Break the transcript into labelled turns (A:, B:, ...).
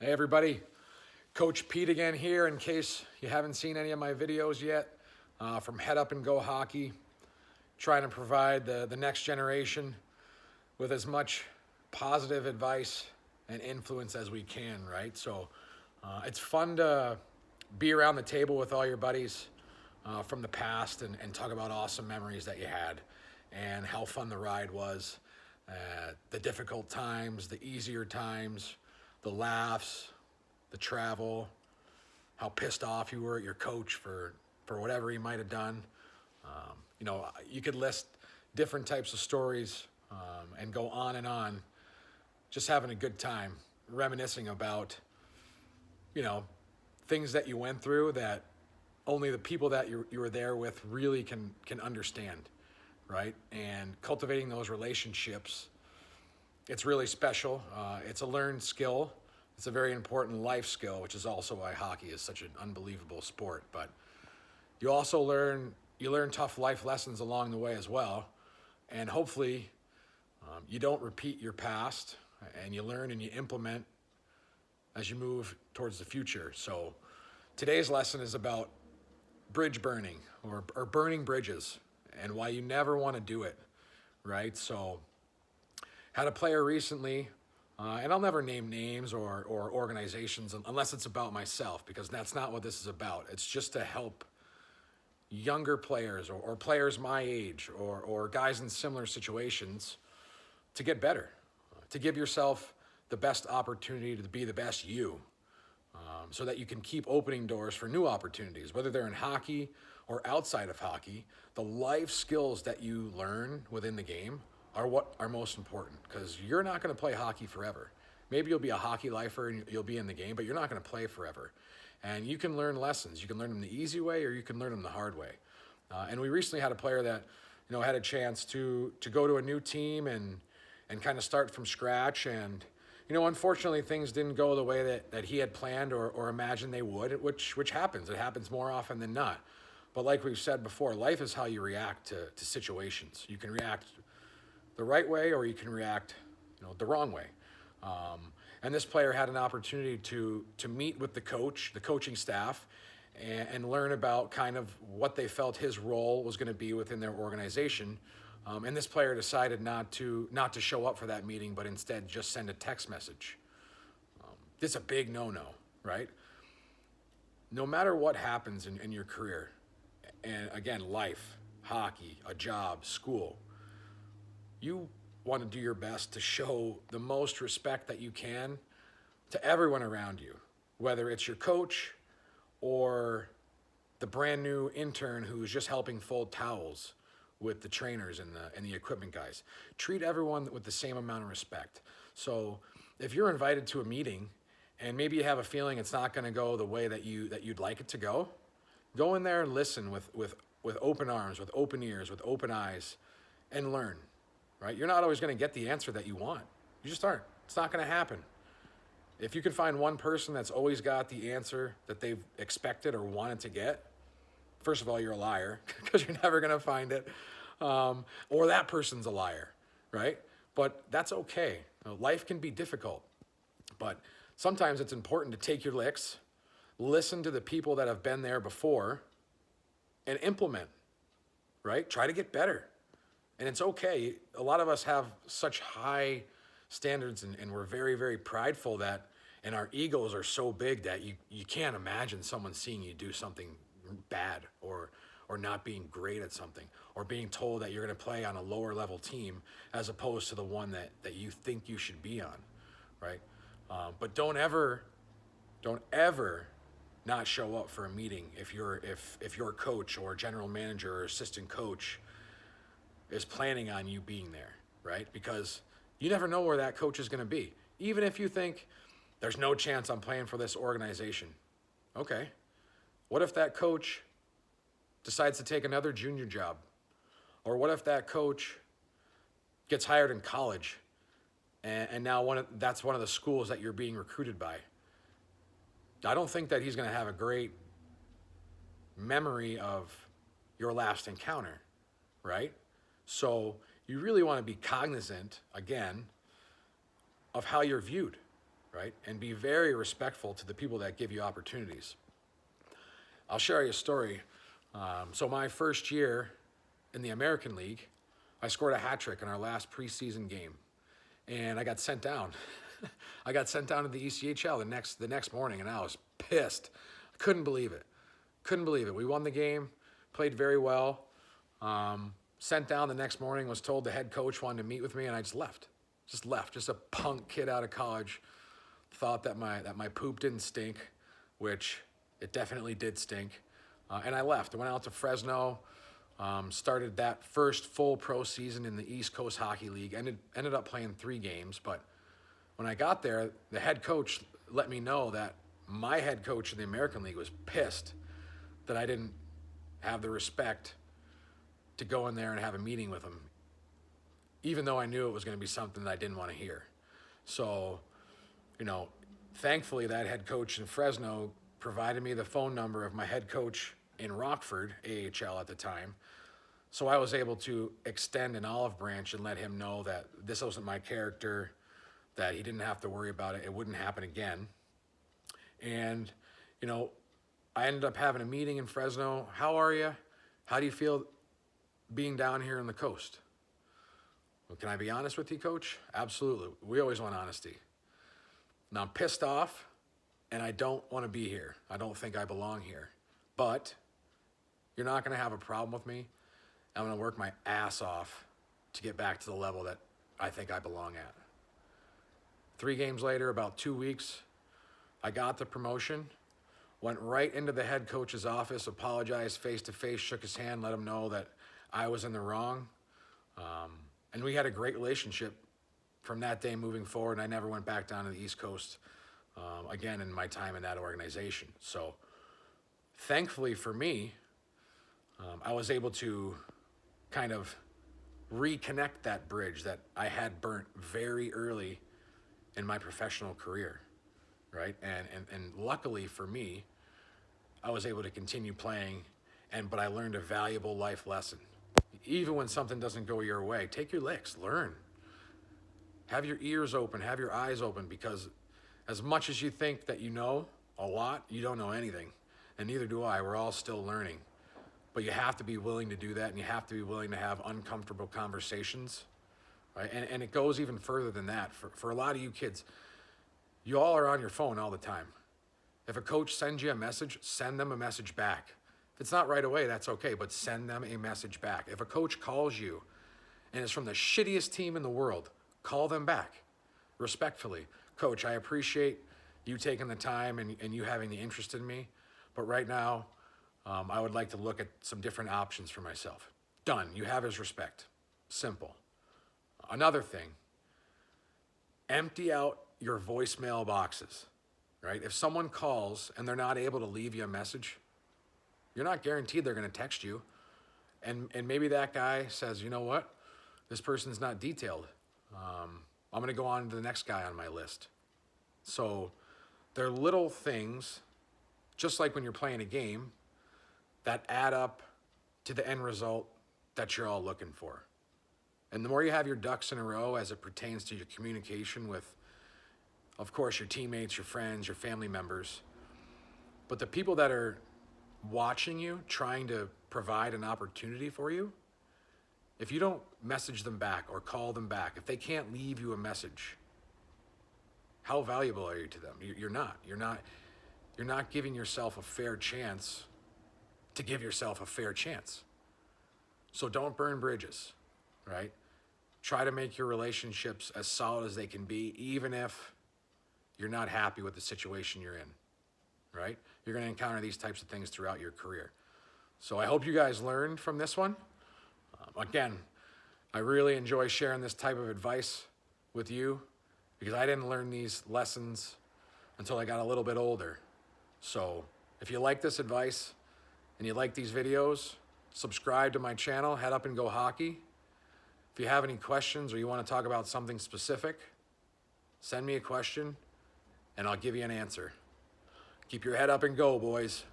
A: Hey everybody, Coach Pete again here in case you haven't seen any of my videos yet from Head Up and Go Hockey, trying to provide the next generation with as much positive advice and influence as we can, right? So it's fun to be around the table with all your buddies from the past and talk about awesome memories that you had and how fun the ride was, the difficult times, the easier times, the laughs, the travel, how pissed off you were at your coach for whatever he might have done. You could list different types of stories and go on and on, just having a good time, reminiscing about, things that you went through that only the people that you were there with really can understand, right? And cultivating those relationships, it's really special. It's a learned skill. It's a very important life skill, which is also why hockey is such an unbelievable sport. But you also learn tough life lessons along the way as well, and hopefully you don't repeat your past, and you learn and you implement as you move towards the future. So today's lesson is about bridge burning or burning bridges and why you never want to do it, right? So had a player recently, and I'll never name names or organizations unless it's about myself, because that's not what this is about. It's just to help younger players or players my age or guys in similar situations to get better, to give yourself the best opportunity to be the best you, so that you can keep opening doors for new opportunities, whether they're in hockey or outside of hockey. The life skills that you learn within the game are what are most important, because you're not going to play hockey forever. Maybe you'll be a hockey lifer and you'll be in the game, but you're not going to play forever. And you can learn lessons. You can learn them the easy way or you can learn them the hard way. And we recently had a player that had a chance to go to a new team and kind of start from scratch. And unfortunately, things didn't go the way that he had planned or imagined they would, which happens. It happens more often than not. But like we've said before, life is how you react to situations. You can react the right way or you can react the wrong way. And this player had an opportunity to meet with the coach, the coaching staff, and learn about kind of what they felt his role was going to be within their organization. And this player decided not to show up for that meeting, but instead just send a text message. This is a big no-no, right? No matter what happens in your career, and again, life, hockey, a job, school, you want to do your best to show the most respect that you can to everyone around you, whether it's your coach or the brand new intern who's just helping fold towels with the trainers and the equipment guys. Treat everyone with the same amount of respect. So if you're invited to a meeting and maybe you have a feeling it's not going to go the way that you'd like it to go in there and listen with open arms, with open ears, with open eyes, and learn. Right? You're not always going to get the answer that you want. You just aren't. It's not going to happen. If you can find one person that's always got the answer that they've expected or wanted to get, first of all, you're a liar because you're never going to find it. Or that person's a liar, right? But that's okay. Life can be difficult. But sometimes it's important to take your licks, listen to the people that have been there before, and implement, right? Try to get better. And it's okay. A lot of us have such high standards and we're very, very prideful and our egos are so big that you can't imagine someone seeing you do something bad or not being great at something or being told that you're going to play on a lower level team as opposed to the one that you think you should be on, right? But don't ever not show up for a meeting if your coach or general manager or assistant coach is planning on you being there, right? Because you never know where that coach is going to be. Even if you think there's no chance I'm playing for this organization. Okay. What if that coach decides to take another junior job? Or what if that coach gets hired in college and now that's one of the schools that you're being recruited by? I don't think that he's going to have a great memory of your last encounter, right? So you really want to be cognizant, again, of how you're viewed, right? And be very respectful to the people that give you opportunities. I'll share you a story. So my first year in the American League, I scored a hat trick in our last preseason game, and I got sent down. I got sent down to the ECHL the next morning, and I was pissed. I couldn't believe it. Couldn't believe it. We won the game, played very well. Sent down the next morning, was told the head coach wanted to meet with me, and I just left. Just a punk kid out of college. Thought that my poop didn't stink, which it definitely did stink. And I left. I went out to Fresno, started that first full pro season in the East Coast Hockey League. Ended up playing 3 games, but when I got there, the head coach let me know that my head coach in the American League was pissed that I didn't have the respect to go in there and have a meeting with him, even though I knew it was going to be something that I didn't want to hear. So, thankfully that head coach in Fresno provided me the phone number of my head coach in Rockford, AHL at the time. So I was able to extend an olive branch and let him know that this wasn't my character, that he didn't have to worry about it. It wouldn't happen again. And, I ended up having a meeting in Fresno. How are you? How do you feel being down here on the coast? Well, can I be honest with you, Coach? Absolutely. We always want honesty. Now, I'm pissed off, and I don't want to be here. I don't think I belong here. But you're not going to have a problem with me. I'm going to work my ass off to get back to the level that I think I belong at. 3 games later, about 2 weeks, I got the promotion, went right into the head coach's office, apologized face-to-face, shook his hand, let him know that I was in the wrong. And we had a great relationship from that day moving forward, and I never went back down to the East Coast again in my time in that organization. So thankfully for me, I was able to kind of reconnect that bridge that I had burnt very early in my professional career, right? And luckily for me, I was able to continue playing, but I learned a valuable life lesson. Even when something doesn't go your way, take your licks, learn. Have your ears open, have your eyes open, because as much as you think that you know a lot, you don't know anything. And neither do I. We're all still learning. But you have to be willing to do that, and you have to be willing to have uncomfortable conversations, right? And it goes even further than that. For a lot of you kids, you all are on your phone all the time. If a coach sends you a message, send them a message back. If it's not right away, that's okay, but send them a message back. If a coach calls you and it's from the shittiest team in the world, call them back respectfully. Coach, I appreciate you taking the time and you having the interest in me, but right now, I would like to look at some different options for myself. Done. You have his respect. Simple. Another thing, empty out your voicemail boxes, right? If someone calls and they're not able to leave you a message, you're not guaranteed they're going to text you. And maybe that guy says, you know what? This person's not detailed. I'm going to go on to the next guy on my list. So they're little things, just like when you're playing a game, that add up to the end result that you're all looking for. And the more you have your ducks in a row as it pertains to your communication with, of course, your teammates, your friends, your family members, but the people that are watching you, trying to provide an opportunity for you, if you don't message them back or call them back, if they can't leave you a message, how valuable are you to them? You're not giving yourself a fair chance to give yourself a fair chance. So don't burn bridges, right? Try to make your relationships as solid as they can be, even if you're not happy with the situation you're in, right? You're going to encounter these types of things throughout your career. So I hope you guys learned from this one. Again, I really enjoy sharing this type of advice with you because I didn't learn these lessons until I got a little bit older. So if you like this advice and you like these videos, subscribe to my channel, Head Up and Go Hockey. If you have any questions or you want to talk about something specific, send me a question and I'll give you an answer. Keep your head up and go, boys.